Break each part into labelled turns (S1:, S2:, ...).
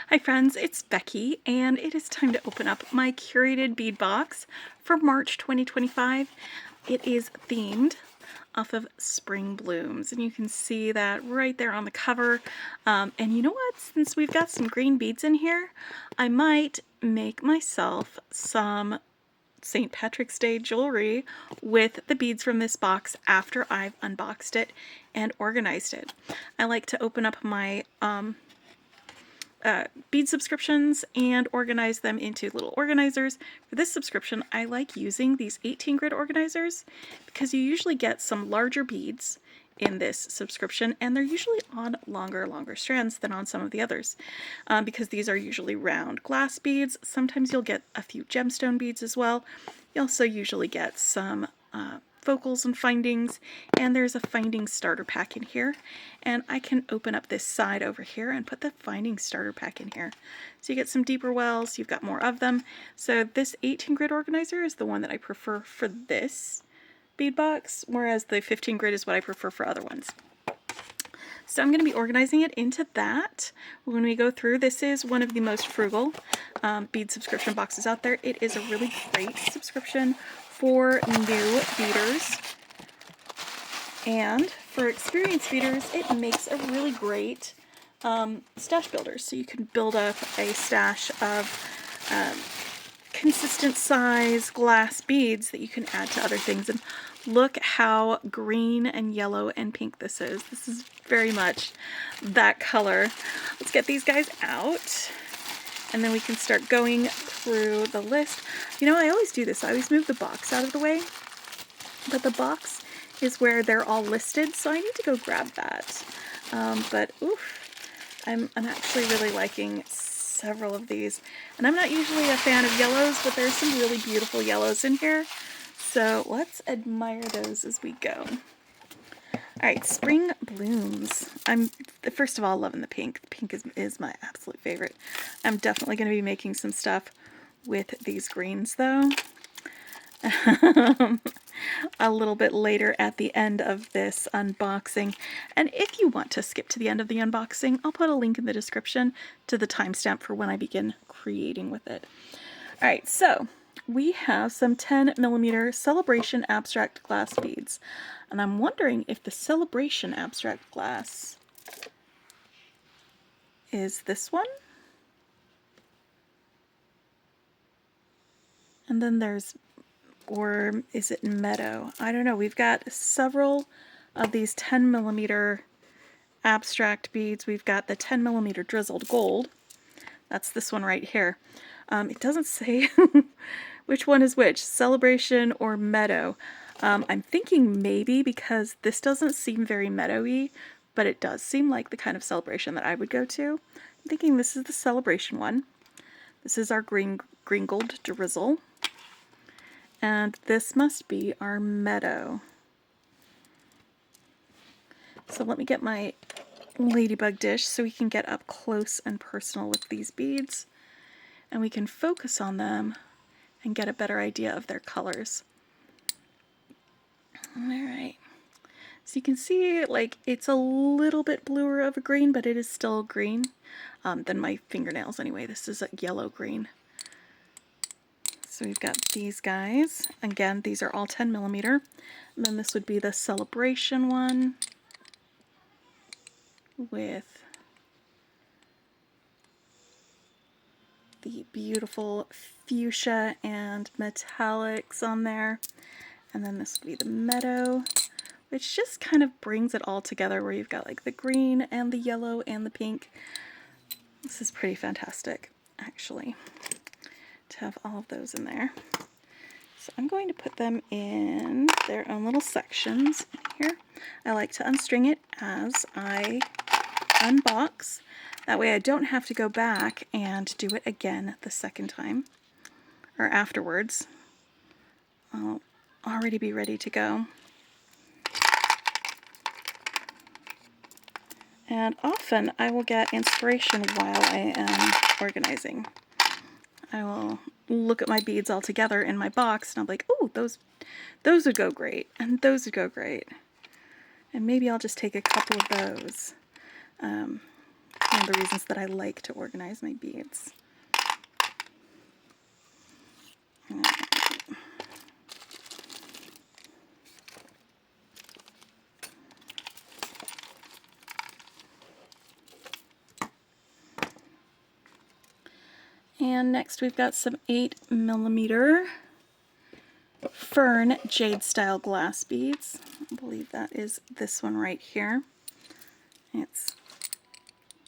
S1: Hi friends, it's Becky, and it is time to open up my curated bead box for March 2025. It is themed off of spring blooms, and you can see that right there on the cover. And you know what? Since we've got some green beads in here, I might make myself some St. Patrick's Day jewelry with the beads from this box after I've unboxed it and organized it. I like to open up my bead subscriptions and organize them into little organizers. For this subscription, I like using these 18 grit organizers because you usually get some larger beads in this subscription, and they're usually on longer strands than on some of the others, because these are usually round glass beads. Sometimes you'll get a few gemstone beads as well. You also usually get some focals and findings, and there's a finding starter pack in here, and I can open up this side over here and put the finding starter pack in here. So you get some deeper wells, you've got more of them. So this 18 grit organizer is the one that I prefer for this bead box, whereas the 15 grit is what I prefer for other ones. So I'm going to be organizing it into that when we go through. This is one of the most frugal bead subscription boxes out there. It is a really great subscription for new beaders, and for experienced beaders it makes a really great stash builder. So you can build up a stash of consistent size glass beads that you can add to other things. And look how green and yellow and pink this is. This is very much that color. Let's get these guys out, and then we can start going through the list. You know, I always do this. I always move the box out of the way, but the box is where they're all listed, so I need to go grab that. But oof, I'm actually really liking several of these, and I'm not usually a fan of yellows, but there's some really beautiful yellows in here. So let's admire those as we go. Alright, spring blooms. I'm, first of all, loving the pink. The pink is my absolute favorite. I'm definitely going to be making some stuff with these greens, though. A little bit later at the end of this unboxing. And if you want to skip to the end of the unboxing, I'll put a link in the description to the timestamp for when I begin creating with it. Alright, so we have some 10mm Celebration Abstract Glass beads. And I'm wondering if the Celebration Abstract Glass is this one. And then there's, or is it Meadow? I don't know. We've got several of these 10mm abstract beads. We've got the 10mm Drizzled Gold. That's this one right here. It doesn't say which one is which, Celebration or Meadow. I'm thinking maybe because this doesn't seem very meadowy, but it does seem like the kind of celebration that I would go to. I'm thinking this is the Celebration one. This is our green gold drizzle. And this must be our Meadow. So let me get my ladybug dish so we can get up close and personal with these beads, and we can focus on them and get a better idea of their colors. Alright, so you can see, like, it's a little bit bluer of a green, but it is still green than my fingernails anyway. This is a yellow green. So we've got these guys. Again, these are all 10mm. And then this would be the Celebration one with the beautiful fuchsia and metallics on there. And then this would be the Meadow, which just kind of brings it all together, where you've got like the green and the yellow and the pink. This is pretty fantastic, actually, to have all of those in there. So I'm going to put them in their own little sections here. I like to unstring it as I unbox. That way I don't have to go back and do it again the second time, or afterwards. I'll already be ready to go. And often I will get inspiration while I am organizing. I will look at my beads all together in my box and I'm like, oh, those would go great, and those would go great. And maybe I'll just take a couple of those. one of the reasons that I like to organize my beads. And next we've got some 8mm fern jade style glass beads. I believe that is this one right here. It's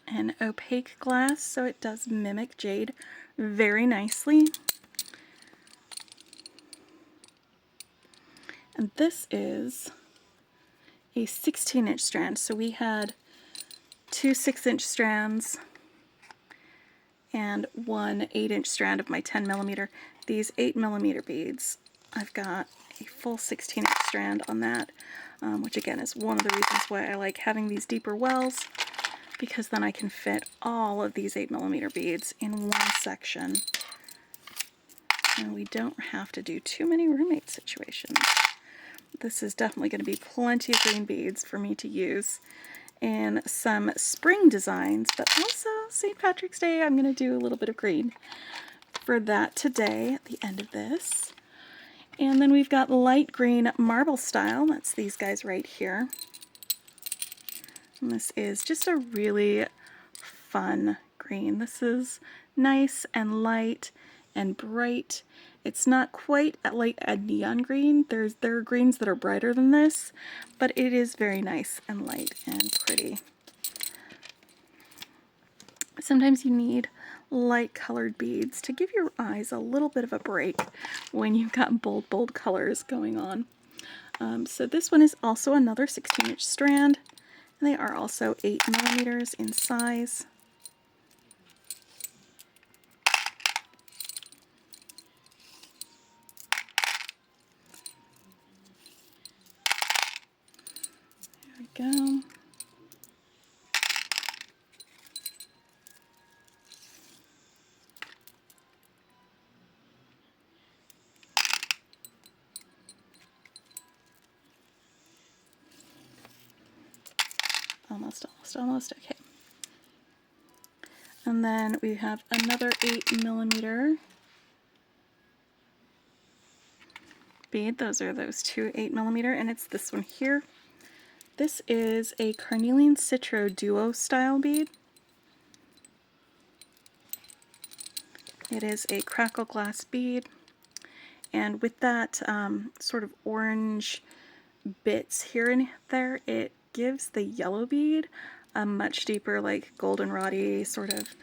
S1: an opaque glass, so it does mimic jade very nicely. And this is a 16-inch strand. So we had 2 6-inch strands and one 8-inch strand of my 10mm. These 8mm beads, I've got a full 16-inch strand on that, which again is one of the reasons why I like having these deeper wells, because then I can fit all of these 8mm beads in one section. And we don't have to do too many roommate situations. This is definitely going to be plenty of green beads for me to use in some spring designs, but also St. Patrick's Day, I'm going to do a little bit of green for that today at the end of this. And then we've got light green marble style. That's these guys right here. And this is just a really fun green. This is nice and light and bright. It's not quite like a neon green. There are greens that are brighter than this, but it is very nice and light and pretty. Sometimes you need light colored beads to give your eyes a little bit of a break when you've got bold colors going on. So this one is also another 16-inch strand, and they are also 8mm in size. There we go. Almost, okay. And then we have another 8mm bead. Those are those two 8mm, and it's this one here. This is a Carnelian Citro Duo style bead. It is a crackle glass bead, and with that sort of orange bits here and there, it gives the yellow bead a much deeper, like goldenrod-y sort of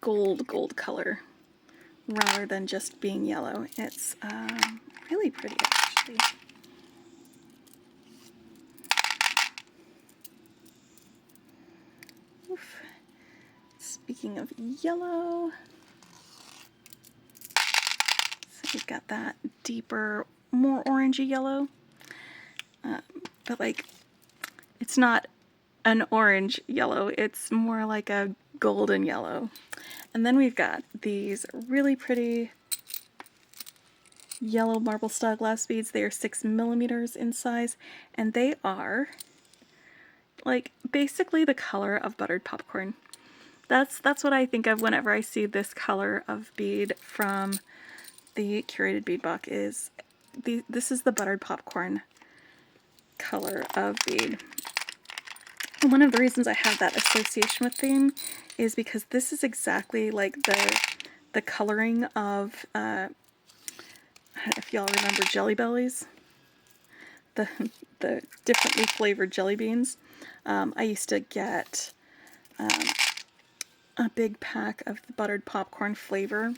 S1: gold color, rather than just being yellow. It's really pretty, actually. Oof. Speaking of yellow, so we've got that deeper, more orangey yellow, but like it's not an orange yellow, it's more like a golden yellow. And then we've got these really pretty yellow marble style glass beads. They are 6mm in size, and they are like basically the color of buttered popcorn. That's what I think of whenever I see this color of bead from the Curated Bead Box. This is the buttered popcorn color of bead. And one of the reasons I have that association with them is because this is exactly like the coloring of, if y'all remember Jelly Bellies, the differently flavored jelly beans. I used to get a big pack of the buttered popcorn flavor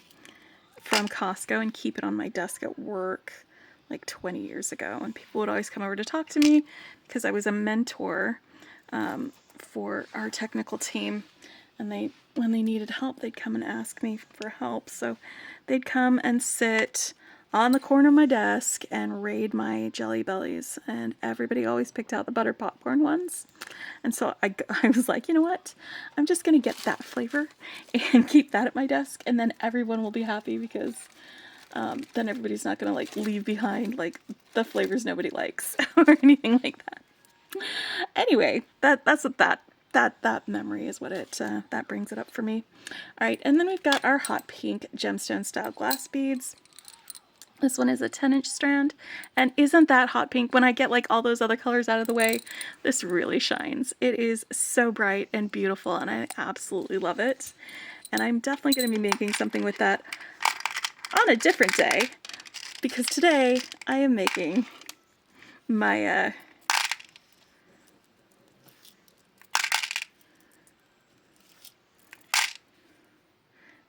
S1: from Costco and keep it on my desk at work like 20 years ago. And people would always come over to talk to me because I was a mentor for our technical team, and when they needed help, they'd come and ask me for help. So they'd come and sit on the corner of my desk and raid my Jelly Bellies, and everybody always picked out the buttered popcorn ones. And so I was like, you know what, I'm just gonna get that flavor and keep that at my desk, and then everyone will be happy, because then everybody's not gonna like leave behind like the flavors nobody likes or anything like that. Anyway, that's what that memory is what it that brings it up for me. All right, and then we've got our hot pink gemstone style glass beads. This one is a 10-inch strand, and isn't that hot pink? When I get like all those other colors out of the way, this really shines. It is so bright and beautiful, and I absolutely love it. And I'm definitely going to be making something with that on a different day, because today I am making my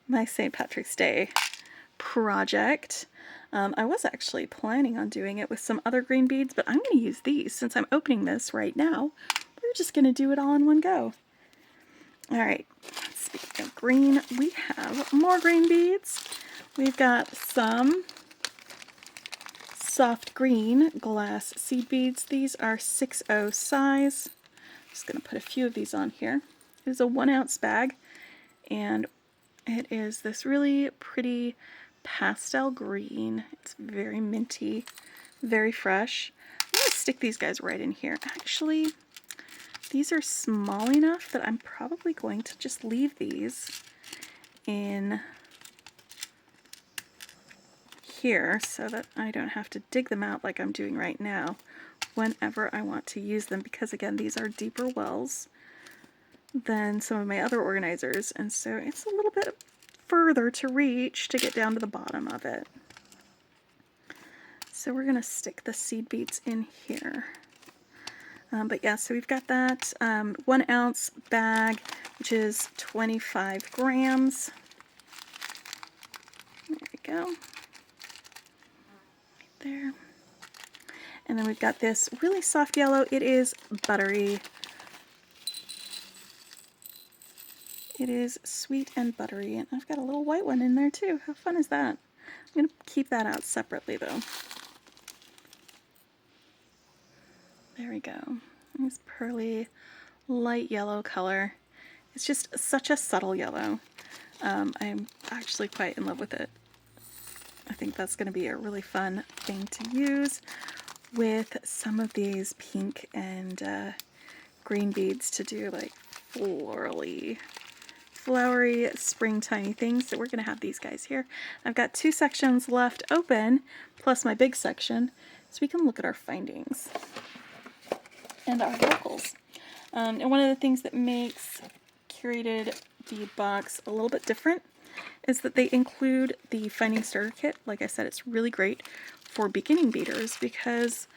S1: my St. Patrick's Day project. I was actually planning on doing it with some other green beads, but I'm going to use these since I'm opening this right now. We're just going to do it all in one go. All right, speaking of green, we have more green beads. We've got some soft green glass seed beads. These are 6/0 size. I'm just going to put a few of these on here. It is a 1-ounce bag, and it is this really pretty pastel green. It's very minty, very fresh. I'm going to stick these guys right in here. Actually, these are small enough that I'm probably going to just leave these in here so that I don't have to dig them out like I'm doing right now whenever I want to use them, because again, these are deeper wells than some of my other organizers, and so it's a little bit further to reach to get down to the bottom of it. So we're going to stick the seed beads in here. But yeah, so we've got that 1-ounce bag, which is 25 grams. There we go. Right there. And then we've got this really soft yellow. It is buttery. It is sweet and buttery, and I've got a little white one in there too. How fun is that? I'm going to keep that out separately though. There we go. This pearly light yellow color. It's just such a subtle yellow. I'm actually quite in love with it. I think that's going to be a really fun thing to use with some of these pink and green beads to do like flowery springtimey things. So we're going to have these guys here. I've got 2 sections left open, plus my big section, so we can look at our findings and our locals. And one of the things that makes Curated Bead Box a little bit different is that they include the finding starter kit. Like I said, it's really great for beginning beaders because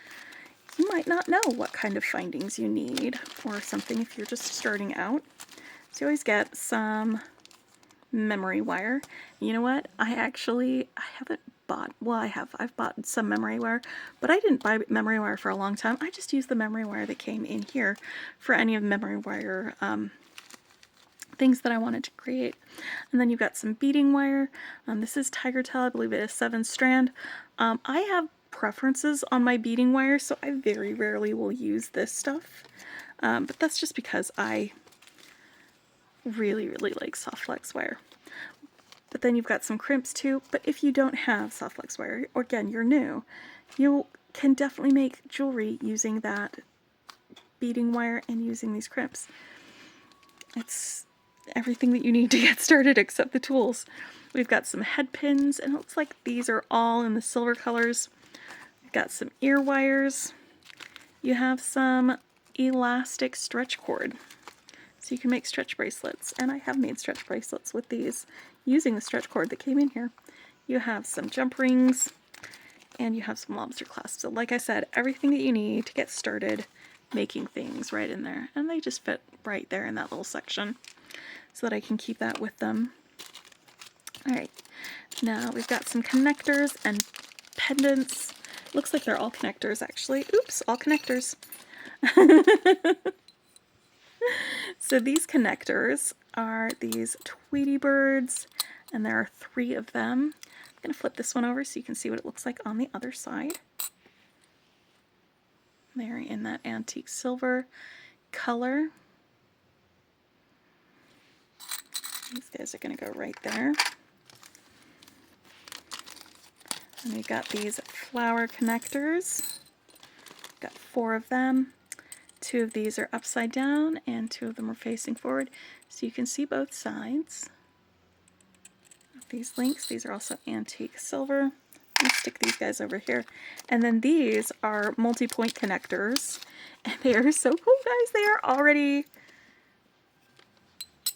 S1: you might not know what kind of findings you need or something if you're just starting out. So you always get some memory wire. You know what? I haven't bought, well, I've bought some memory wire, but I didn't buy memory wire for a long time. I just used the memory wire that came in here for any of the memory wire things that I wanted to create. And then you've got some beading wire. This is Tiger Tail, I believe it is 7-strand. I have preferences on my beading wire, so I very rarely will use this stuff. But that's just because I really like soft flex wire. But then you've got some crimps too. But if you don't have soft flex wire, or again, you're new, you can definitely make jewelry using that beading wire and using these crimps. It's everything that you need to get started except the tools. We've got some head pins, and it looks like these are all in the silver colors. We've got some ear wires. You have some elastic stretch cord. So you can make stretch bracelets, and I have made stretch bracelets with these using the stretch cord that came in here. You have some jump rings, and you have some lobster clasps. So like I said, everything that you need to get started making things right in there. And they just fit right there in that little section so that I can keep that with them. Alright, now we've got some connectors and pendants. Looks like they're all connectors actually. Oops, all connectors. So these connectors are these Tweety birds, and there are 3 of them. I'm going to flip this one over so you can see what it looks like on the other side. They're in that antique silver color. These guys are going to go right there. And we've got these flower connectors. Got 4 of them. 2 of these are upside down and 2 of them are facing forward, so you can see both sides of these links. These are also antique silver. Let's stick these guys over here. And then these are multi-point connectors, and they are so cool, guys.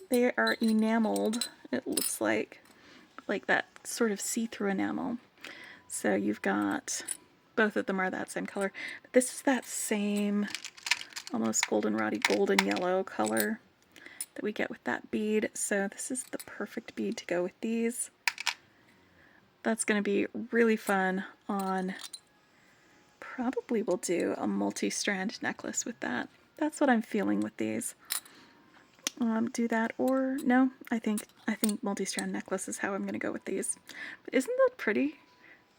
S1: They are enameled. It looks like that sort of see-through enamel. So you've got, both of them are that same color, but this is that same almost goldenrod-y golden yellow color that we get with that bead. So this is the perfect bead to go with these. That's going to be really fun on, probably we'll do a multi-strand necklace with that. That's what I'm feeling with these. Do that, or no, I think multi-strand necklace is how I'm going to go with these. But isn't that pretty?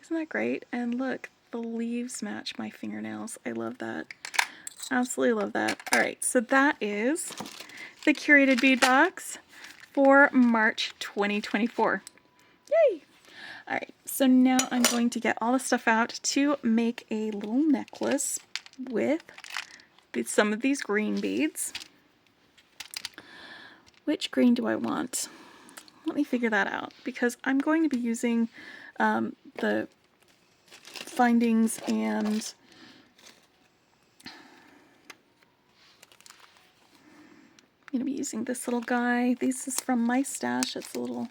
S1: Isn't that great? And look, the leaves match my fingernails. I love that. Absolutely love that. All right, so that is the Curated Bead Box for March 2024. Yay! All right, so now I'm going to get all the stuff out to make a little necklace with some of these green beads. Which green do I want? Let me figure that out, because I'm going to be using the findings, and I'm going to be using this little guy. This is from my stash. It's a little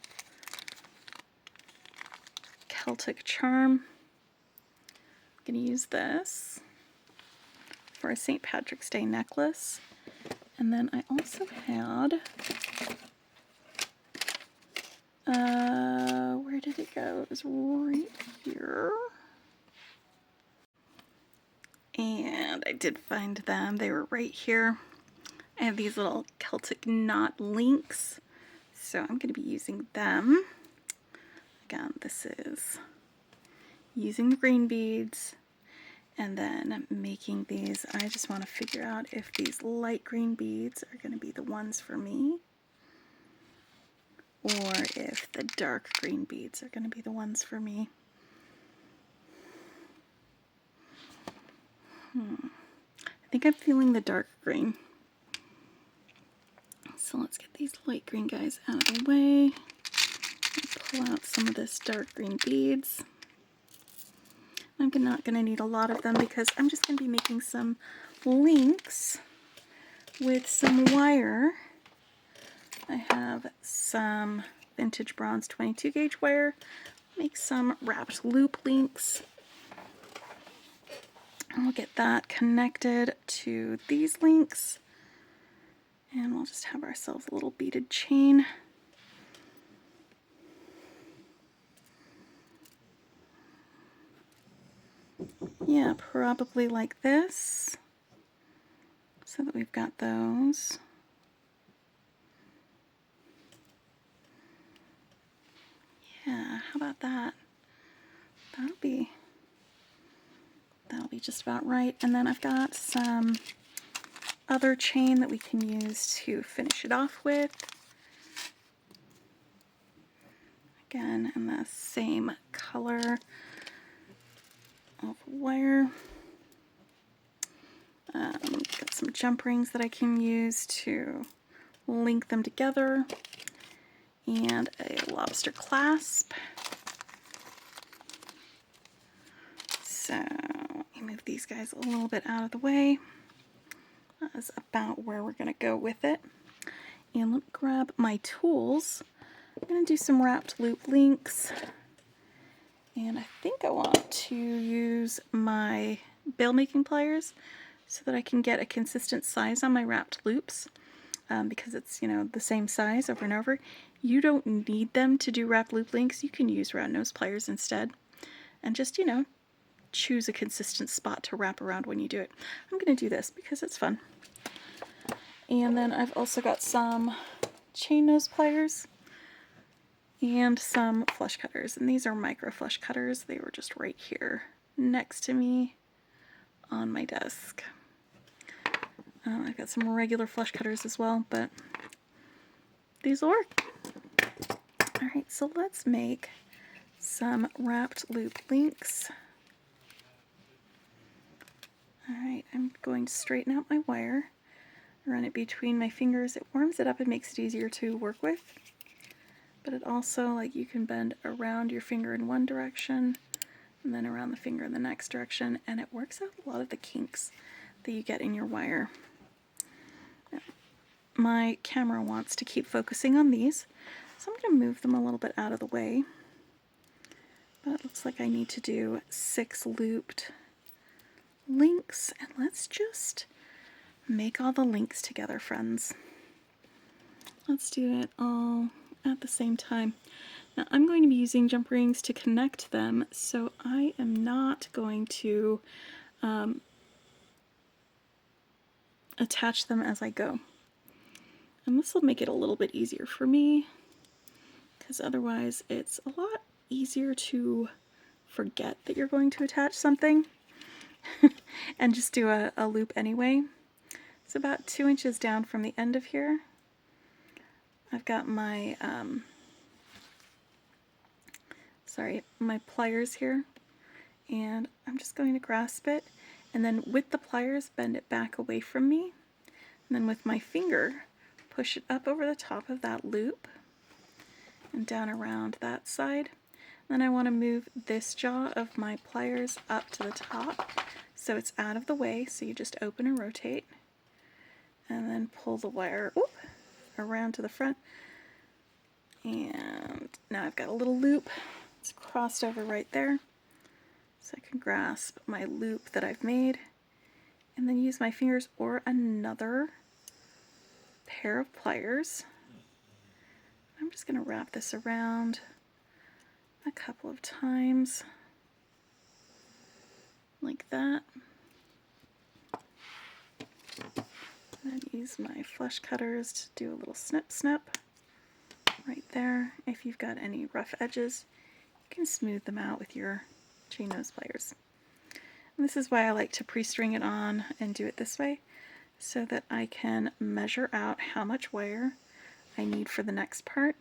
S1: Celtic charm. I'm going to use this for a St. Patrick's Day necklace. And then I also had, where did it go? It was right here. And I did find them. They were right here. I have these little Celtic knot links, so I'm going to be using them. Again, this is using the green beads and then making these. I just want to figure out if these light green beads are going to be the ones for me, or if the dark green beads are going to be the ones for me. I think I'm feeling the dark green. So let's get these light green guys out of the way. Pull out some of this dark green beads. I'm not going to need a lot of them because I'm just going to be making some links with some wire. I have some vintage bronze 22 gauge wire. Make some wrapped loop links. And we'll get that connected to these links. And we'll just have ourselves a little beaded chain. Yeah, probably like this, so that we've got those. Yeah, how about that? That'll be just about right. And then I've got some other chain that we can use to finish it off with. Again, in the same color of wire. Got some jump rings that I can use to link them together, and a lobster clasp. So let me move these guys a little bit out of the way. That is about where we're going to go with it. And let me grab my tools. I'm going to do some wrapped loop links. And I think I want to use my bail making pliers so that I can get a consistent size on my wrapped loops, because it's, you know, the same size over and over. You don't need them to do wrapped loop links. You can use round nose pliers instead, and just, you know, choose a consistent spot to wrap around when you do it. I'm going to do this because it's fun. And then I've also got some chain nose pliers and some flush cutters, and these are micro flush cutters. They were just right here next to me on my desk. I've got some regular flush cutters as well, but these will work. Alright, so let's make some wrapped loop links. Alright, I'm going to straighten out my wire, run it between my fingers. It warms it up and makes it easier to work with. But it also, like, you can bend around your finger in one direction and then around the finger in the next direction, and it works out a lot of the kinks that you get in your wire. Now, my camera wants to keep focusing on these, so I'm going to move them a little bit out of the way. But it looks like I need to do 6 looped links, and let's just make all the links together, friends. Let's do it all at the same time. Now I'm going to be using jump rings to connect them, so I am not going to attach them as I go. And this will make it a little bit easier for me, because otherwise it's a lot easier to forget that you're going to attach something and just do a loop anyway. It's about 2 inches down from the end of here. I've got my my pliers here, and I'm just going to grasp it, and then with the pliers bend it back away from me, and then with my finger push it up over the top of that loop and down around that side. Then I want to move this jaw of my pliers up to the top so it's out of the way, so you just open and rotate, and then pull the wire around to the front. And now I've got a little loop. It's crossed over right there, so I can grasp my loop that I've made and then use my fingers or another pair of pliers. I'm just going to wrap this around a couple of times like that. And then use my flush cutters to do a little snip snip right there. If you've got any rough edges, you can smooth them out with your chain nose pliers. And this is why I like to pre-string it on and do it this way, so that I can measure out how much wire I need for the next part.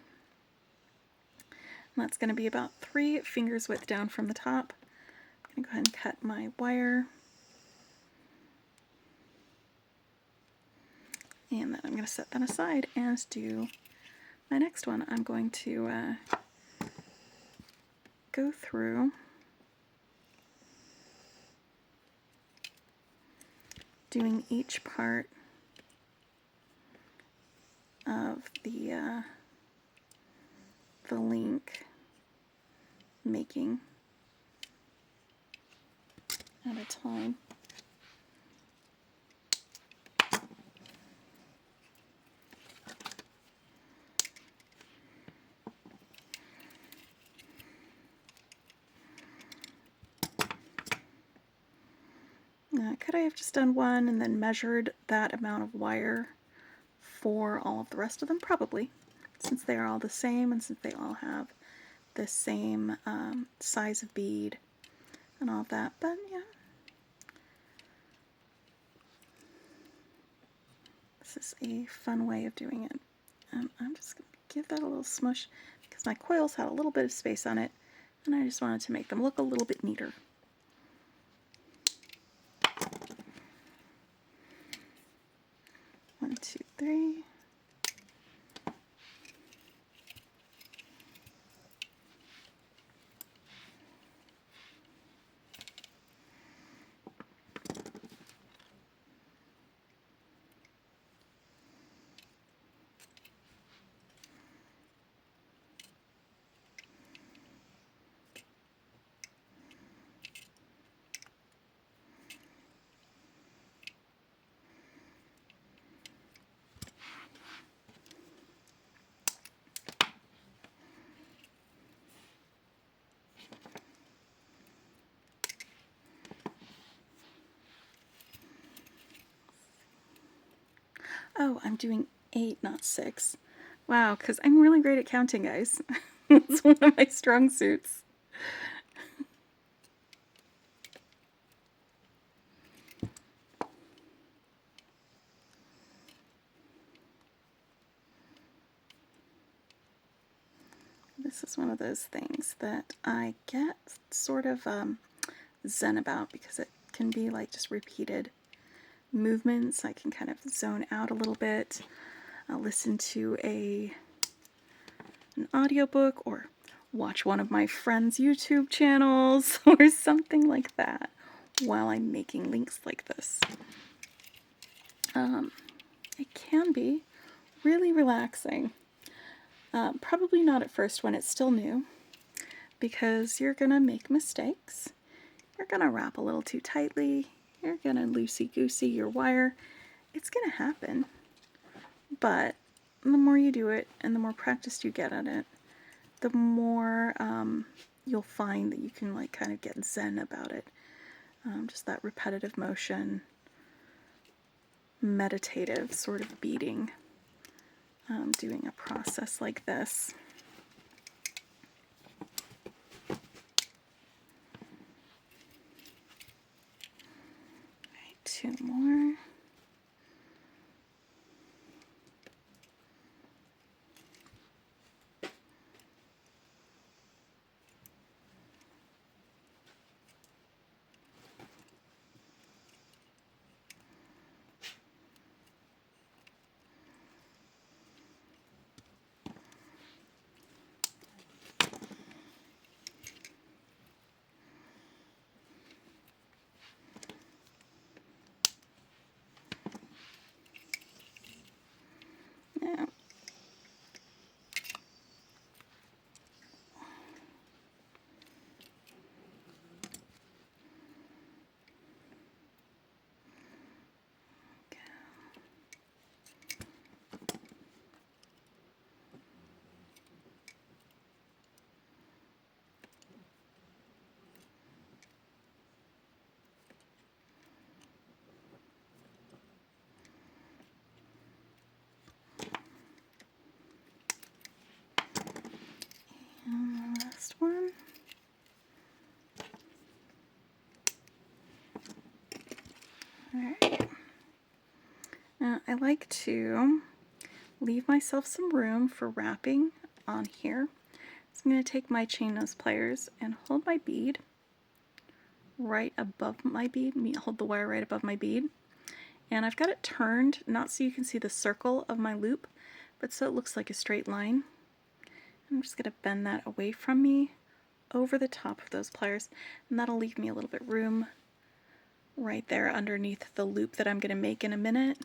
S1: And that's going to be about 3 fingers width down from the top. I'm going to go ahead and cut my wire. And then I'm going to set that aside and do my next one. I'm going to go through doing each part of the link making at a time. Could I have just done one and then measured that amount of wire for all of the rest of them? Probably, since they are all the same and since they all have the same size of bead and all of that. But yeah, this is a fun way of doing it. And I'm just going to give that a little smush because my coils had a little bit of space on it, and I just wanted to make them look a little bit neater. One, two, three. Oh, I'm doing 8, not 6. Wow, because I'm really great at counting, guys. It's one of my strong suits. This is one of those things that I get sort of zen about because it can be like just repeated movements. I can kind of zone out a little bit. I'll listen to an audiobook or watch one of my friends' YouTube channels or something like that while I'm making links like this. It can be really relaxing. Probably not at first when it's still new, because you're gonna make mistakes. You're gonna wrap a little too tightly. You're gonna loosey-goosey your wire. It's gonna happen. But the more you do it and the more practiced you get at it, the more you'll find that you can like kind of get zen about it. Just that repetitive motion, meditative sort of beading, doing a process like this. Right, 2 more. Now, and the last one. Alright. Now, I like to leave myself some room for wrapping on here. So I'm going to take my chain nose pliers and hold my bead right above my bead, hold the wire right above my bead. And I've got it turned, not so you can see the circle of my loop, but so it looks like a straight line. I'm just going to bend that away from me over the top of those pliers, and that'll leave me a little bit room right there underneath the loop that I'm going to make in a minute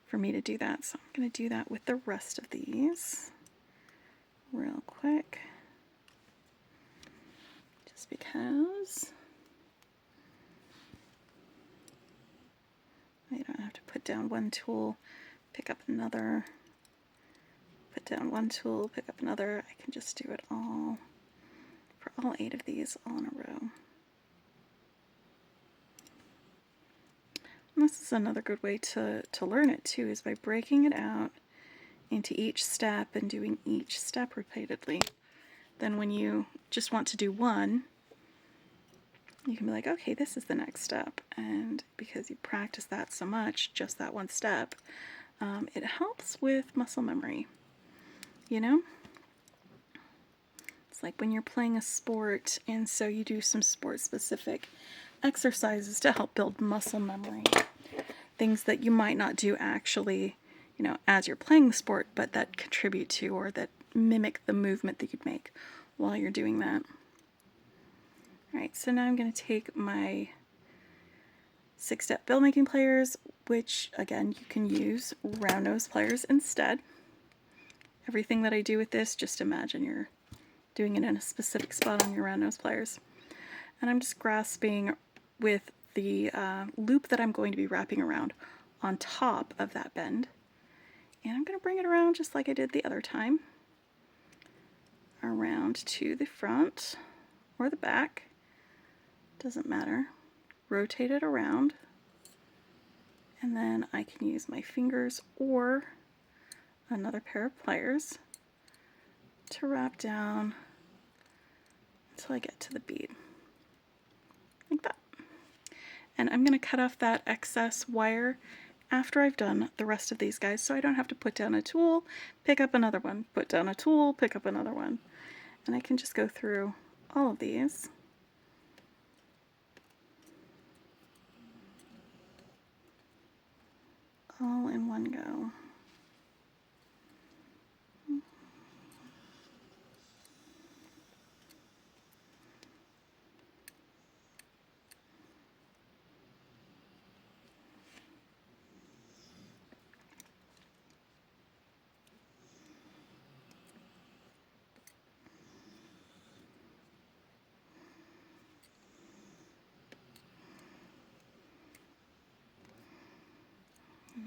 S1: for me to do that. So I'm going to do that with the rest of these real quick, just because I don't have to put down one tool, pick up another, put down one tool, pick up another. I can just do it all for all 8 of these all in a row. And this is another good way to learn it too, is by breaking it out into each step and doing each step repeatedly. Then when you just want to do one, you can be like, okay, this is the next step. And because you practice that so much, just that one step, it helps with muscle memory. You know? It's like when you're playing a sport, and so you do some sport-specific exercises to help build muscle memory. Things that you might not do actually, you know, as you're playing the sport, but that contribute to or that mimic the movement that you'd make while you're doing that. Alright, so now I'm going to take my 6-step bill making pliers, which again you can use round nose pliers instead. Everything that I do with this, just imagine you're doing it in a specific spot on your round nose pliers. And I'm just grasping with the loop that I'm going to be wrapping around on top of that bend. And I'm going to bring it around just like I did the other time, around to the front or the back, doesn't matter. Rotate it around, and then I can use my fingers or another pair of pliers to wrap down until I get to the bead, like that. And I'm going to cut off that excess wire after I've done the rest of these guys, so I don't have to put down a tool, pick up another one, put down a tool, pick up another one. And I can just go through all of these.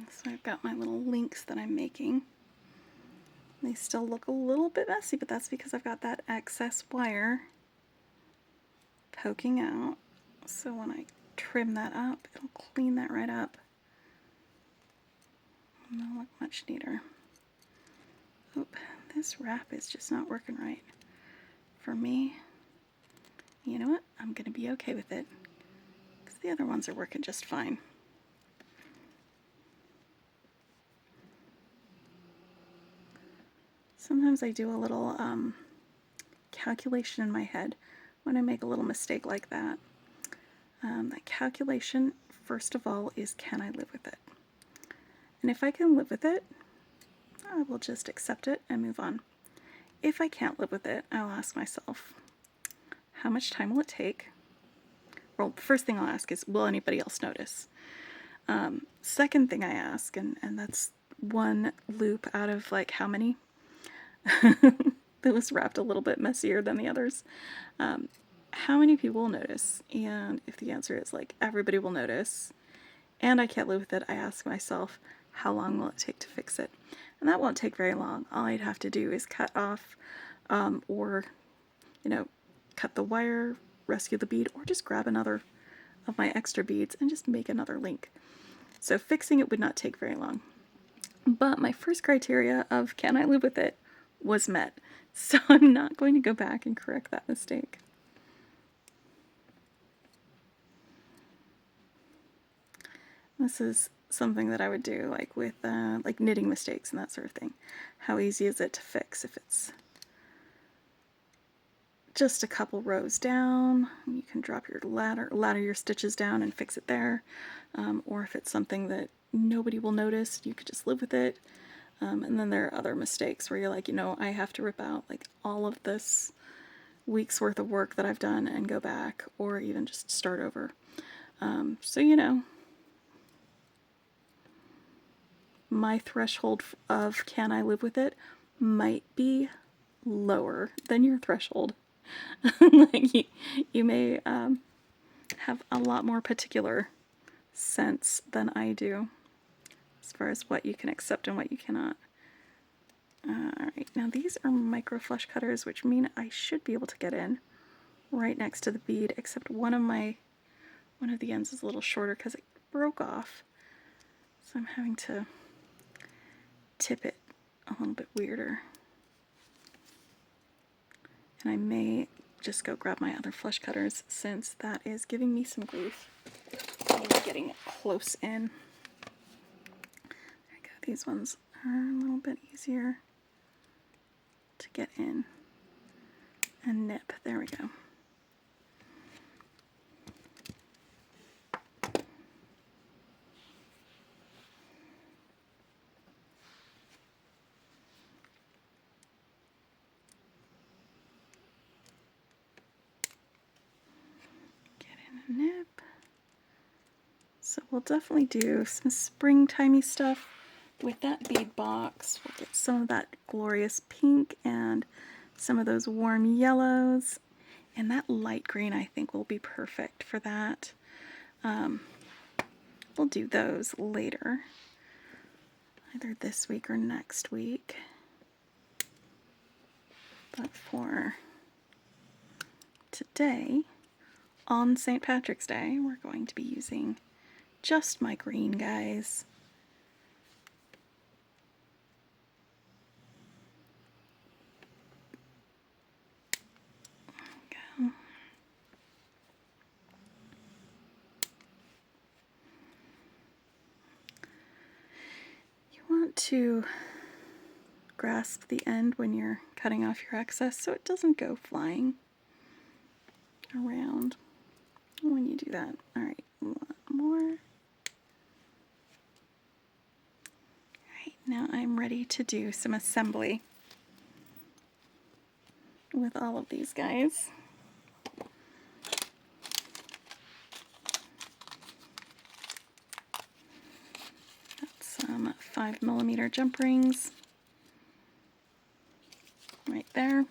S1: So I've got my little links that I'm making. They still look a little bit messy, but that's because I've got that excess wire poking out. So when I trim that up, it'll clean that right up. And they'll look much neater. Oop, this wrap is just not working right for me. You know what? I'm going to be okay with it because the other ones are working just fine. Sometimes I do a little calculation in my head when I make a little mistake like that. That calculation, first of all, is can I live with it? And if I can live with it, I will just accept it and move on. If I can't live with it, I'll ask myself, how much time will it take? Well, the first thing I'll ask is, will anybody else notice? Second thing I ask, and that's one loop out of like how many? That was wrapped a little bit messier than the others. How many people will notice? And if the answer is like everybody will notice, and I can't live with it, I ask myself, how long will it take to fix it? And that won't take very long. All I'd have to do is cut off, or, you know, cut the wire, rescue the bead, or just grab another of my extra beads and just make another link. So fixing it would not take very long. But my first criteria of can I live with it was met. So I'm not going to go back and correct that mistake. This is something that I would do like with like knitting mistakes and that sort of thing. How easy is it to fix if it's just a couple rows down? You can drop your ladder your stitches down and fix it there. Or if it's something that nobody will notice, you could just live with it. And then there are other mistakes where you're like, you know, I have to rip out like all of this week's worth of work that I've done and go back, or even just start over. So, you know, my threshold of can I live with it might be lower than your threshold. Like you may have a lot more particular sense than I do as far as what you can accept and what you cannot. Alright, now these are micro flush cutters, which mean I should be able to get in right next to the bead, except one of the ends is a little shorter because it broke off. So I'm having to tip it a little bit weirder. And I may just go grab my other flush cutters since that is giving me some grief. Getting close in. There we go. These ones are a little bit easier to get in and nip. There we go. Nip. So we'll definitely do some springtimey stuff with that bead box. We'll get some of that glorious pink and some of those warm yellows, and that light green I think will be perfect for that. We'll do those later, either this week or next week. But for today, on St. Patrick's Day, we're going to be using just my green, guys. There we go. You want to grasp the end when you're cutting off your excess so it doesn't go flying around when you do that. Alright, one more. Alright, now I'm ready to do some assembly with all of these guys. Got some 5mm jump rings right there,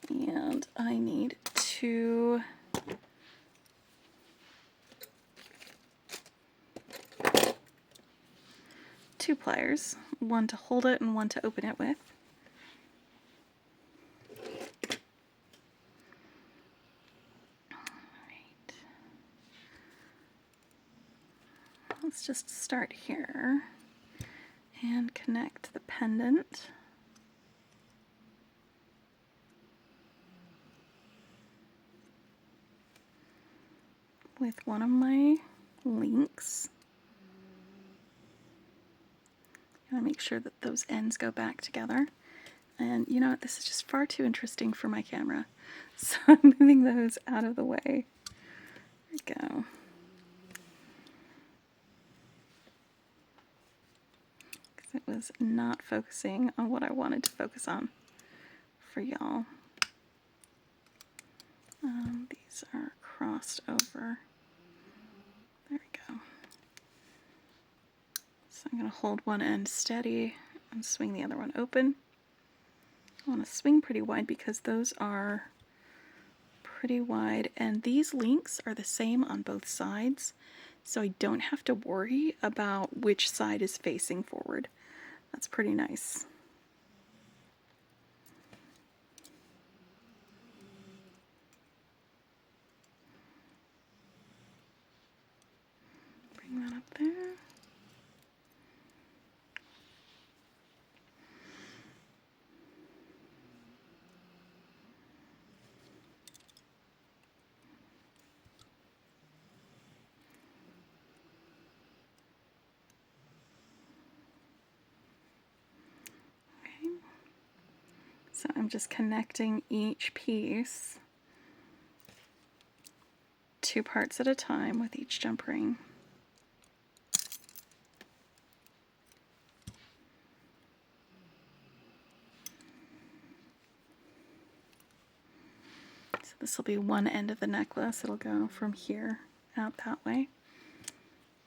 S1: and I need to pliers, one to hold it and one to open it with. Alright. Let's just start here and connect the pendant. With one of my links. I want to make sure that those ends go back together. And you know what, this is just far too interesting for my camera. So I'm moving those out of the way. There we go. Because it was not focusing on what I wanted to focus on for y'all. These are crossed over. There we go. So I'm going to hold one end steady and swing the other one open. I want to swing pretty wide because those are pretty wide, and these links are the same on both sides, so I don't have to worry about which side is facing forward. That's pretty nice. Bring that up there. Okay. So I'm just connecting each piece 2 parts at a time with each jump ring. So this will be one end of the necklace. It'll go from here out that way.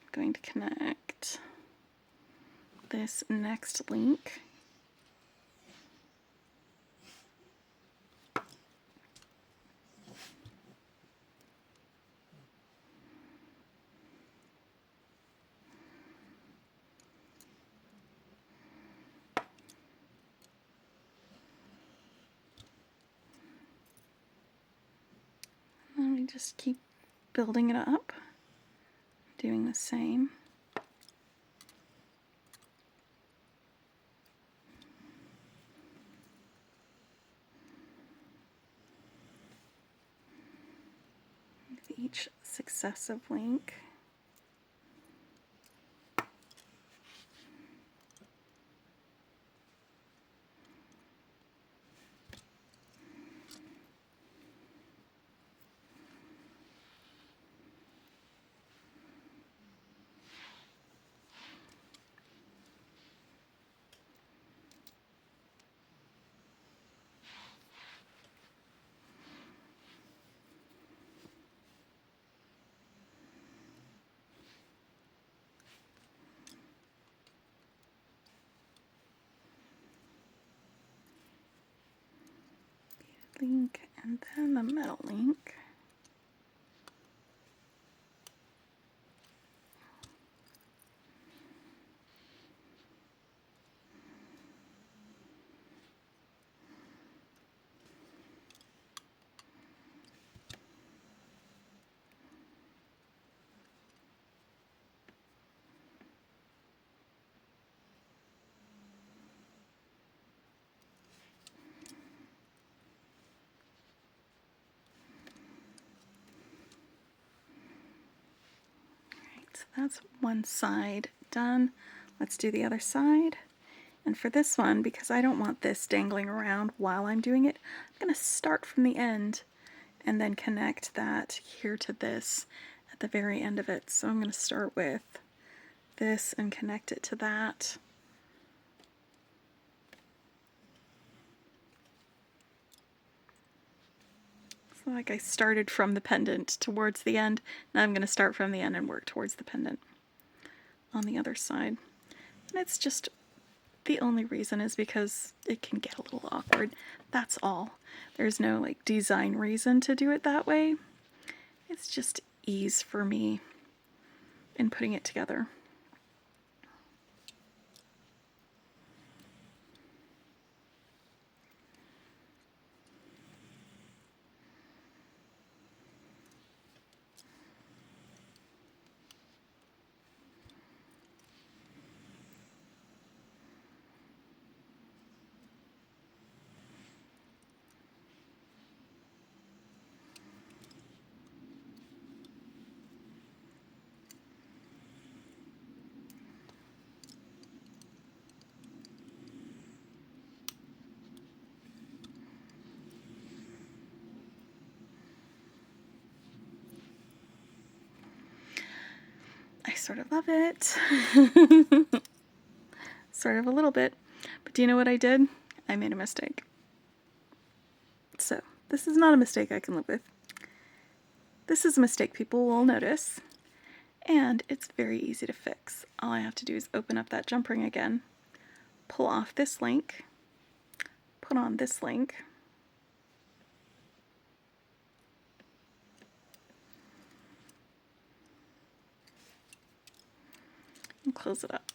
S1: I'm going to connect this next link. And we just keep building it up, doing the same. With each successive link. Link and then the metal link. So that's one side done. Let's do the other side. And for this one, because I don't want this dangling around while I'm doing it, I'm going to start from the end and then connect that here to this at the very end of it. So I'm going to start with this and connect it to that. So like I started from the pendant towards the end, now I'm going to start from the end and work towards the pendant on the other side. And it's just, the only reason is because it can get a little awkward. That's all. There's no like design reason to do it that way. It's just ease for me in putting it together. I sort of love it. Sort of a little bit. But do you know what I did? I made a mistake. So, this is not a mistake I can live with. This is a mistake people will notice. And it's very easy to fix. All I have to do is open up that jump ring again, pull off this link, put on this link, and close it up.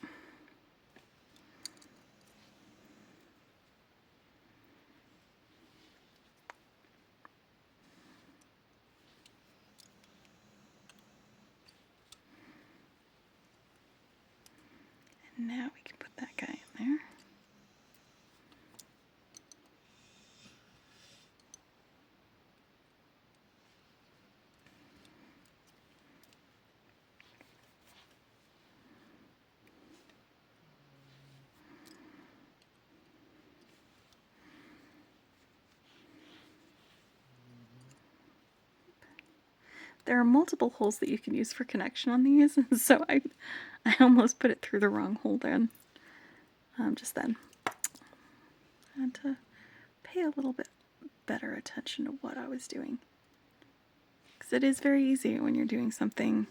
S1: And now we can put that guy in there. There are multiple holes that you can use for connection on these, so I almost put it through the wrong hole then. Just then. I had to pay a little bit better attention to what I was doing. Because it is very easy when you're doing something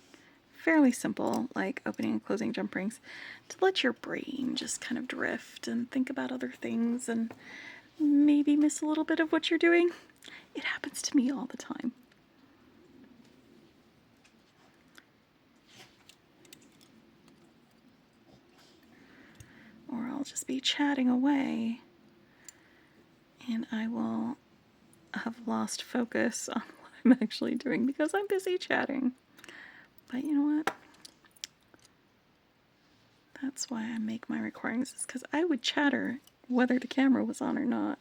S1: fairly simple, like opening and closing jump rings, to let your brain just kind of drift and think about other things and maybe miss a little bit of what you're doing. It happens to me all the time. Or I'll just be chatting away and I will have lost focus on what I'm actually doing because I'm busy chatting. But you know what? That's why I make my recordings, is because I would chatter whether the camera was on or not.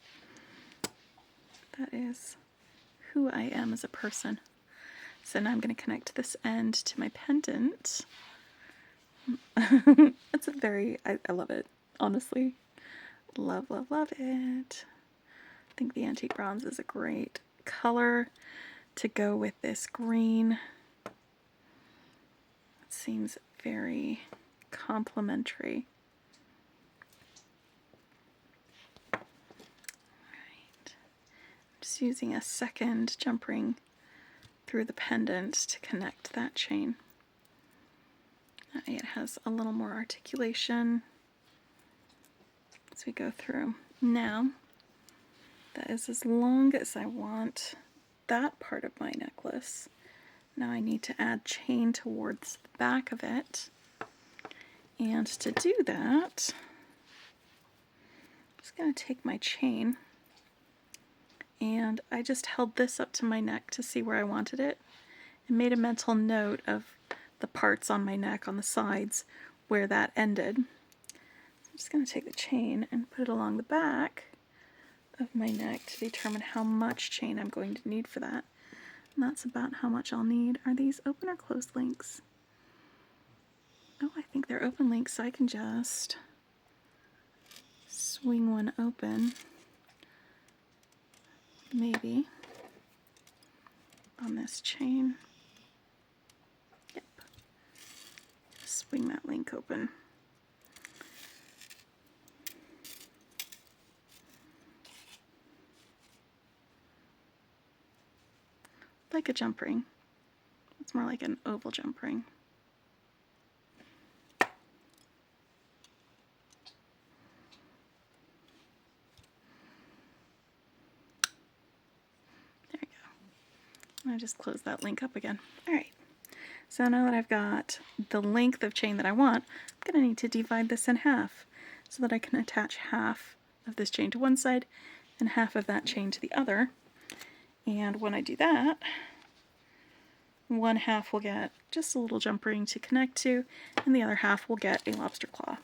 S1: That is who I am as a person. So now I'm going to connect this end to my pendant. It's a very, I love it, honestly. Love, love, love it. I think the antique bronze is a great color to go with this green. It seems very complementary. All right. I'm just using a second jump ring through the pendant to connect that chain. It has a little more articulation as we go through. Now, that is as long as I want that part of my necklace. Now I need to add chain towards the back of it. And to do that, I'm just going to take my chain, and I just held this up to my neck to see where I wanted it and made a mental note of the parts on my neck on the sides where that ended. So I'm just going to take the chain and put it along the back of my neck to determine how much chain I'm going to need for that. And that's about how much I'll need. Are these open or closed links? Oh, I think they're open links, so I can just swing one open, maybe, on this chain. Yep. Swing that link open. Like a jump ring. It's more like an oval jump ring. There we go. I just close that link up again. Alright, so now that I've got the length of chain that I want, I'm going to need to divide this in half so that I can attach half of this chain to one side and half of that chain to the other. And when I do that, one half will get just a little jump ring to connect to, and the other half will get a lobster claw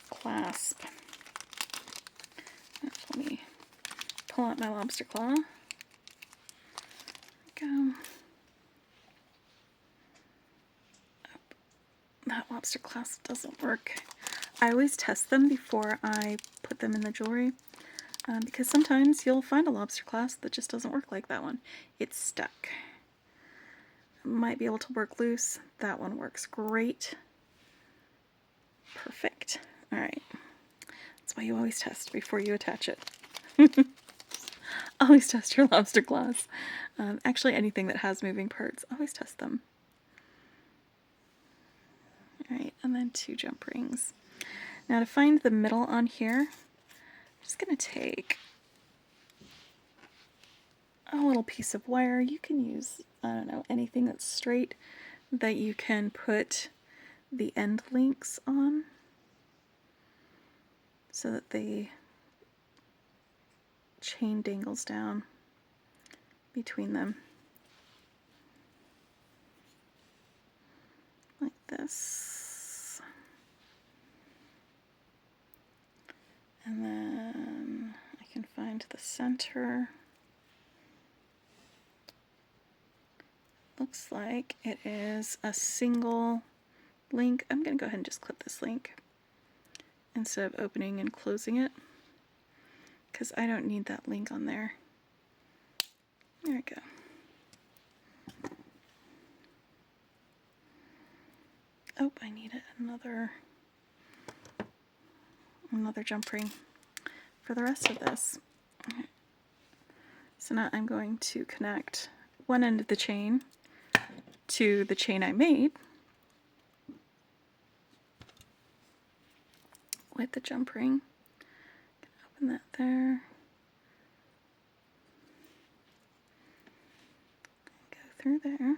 S1: clasp. Let me pull out my lobster claw. There we go. Oh, that lobster clasp doesn't work. I always test them before I put them in the jewelry. Because sometimes you'll find a lobster clasp that just doesn't work like that one. It's stuck. might be able to work loose. That one works great. Perfect. All right. That's why you always test before you attach it. Always test your lobster claws. Actually, anything that has moving parts, always test them. All right, and then 2 jump rings. Now to find the middle on here, I'm just going to take a little piece of wire. You can use, I don't know, anything that's straight that you can put the end links on so that the chain dangles down between them like this. And then I can find the center. Looks like it is a single link. I'm going to go ahead and just clip this link instead of opening and closing it, because I don't need that link on there. There we go. Oh, I need another jump ring for the rest of this. Okay. So now I'm going to connect one end of the chain to the chain I made with the jump ring. Open that there. Go through there.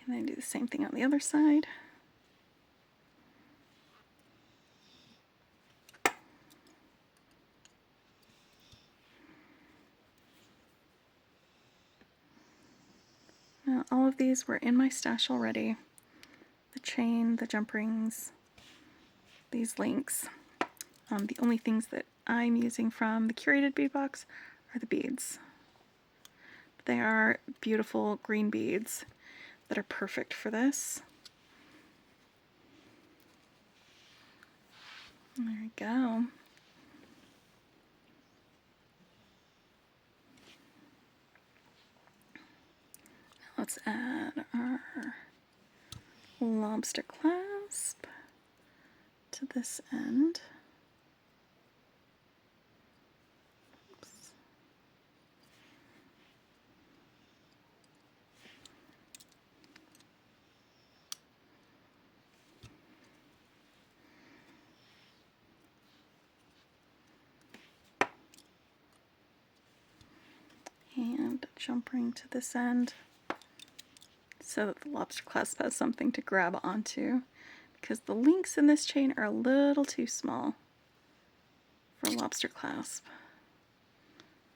S1: And then do the same thing on the other side. Now, all of these were in my stash already. The chain, the jump rings, these links. The only things that I'm using from the Curated Bead Box are the beads. They are beautiful green beads that are perfect for this. There we go. Let's add our lobster clasp to this end. Oops. And a jump ring to this end, so that the lobster clasp has something to grab onto, because the links in this chain are a little too small for a lobster clasp.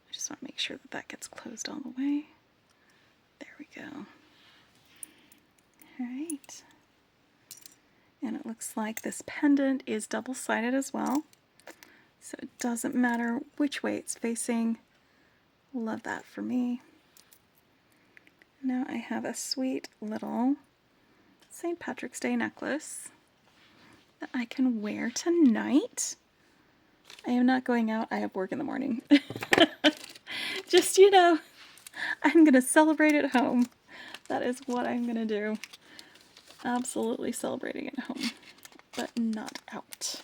S1: I just want to make sure that that gets closed all the way. There we go. Alright. And it looks like this pendant is double-sided as well, so it doesn't matter which way it's facing. Love that for me. Now I have a sweet little St. Patrick's Day necklace that I can wear tonight. I am not going out. I have work in the morning. Just, you know, I'm going to celebrate at home. That is what I'm going to do. Absolutely celebrating at home, but not out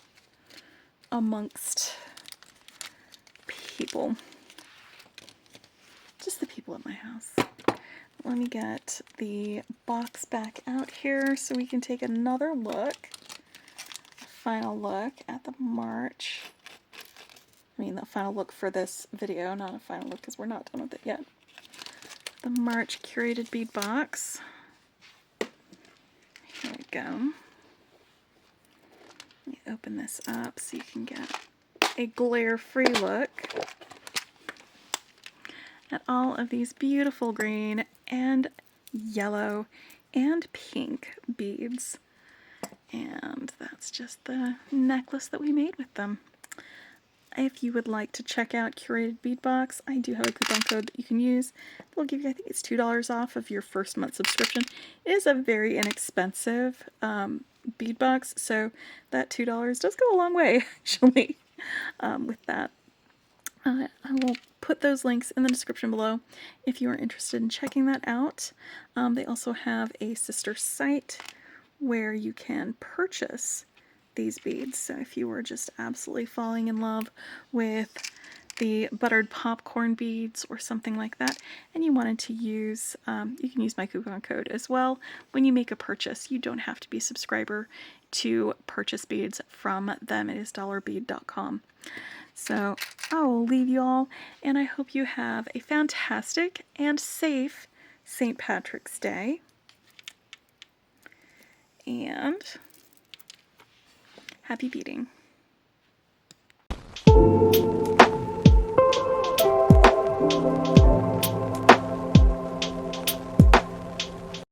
S1: amongst people. Just the people at my house. Let me get the box back out here so we can take another look, a final look at the March. I mean, the final look for this video, not a final look because we're not done with it yet. The March Curated Bead Box. Here we go. Let me open this up so you can get a glare-free look at all of these beautiful green and yellow and pink beads. And that's just the necklace that we made with them. If you would like to check out Curated Bead Box, I do have a coupon code that you can use. It'll give you, I think it's $2 off of your first month subscription. It is a very inexpensive Bead Box, so that $2 does go a long way, actually, with that. I will put those links in the description below if you are interested in checking that out. They also have a sister site where you can purchase these beads. So if you were just absolutely falling in love with the buttered popcorn beads or something like that, and you wanted to use, you can use my coupon code as well when you make a purchase. You don't have to be a subscriber to purchase beads from them. It is dollarbead.com. So I will leave you all, and I hope you have a fantastic and safe St. Patrick's Day. And happy beading.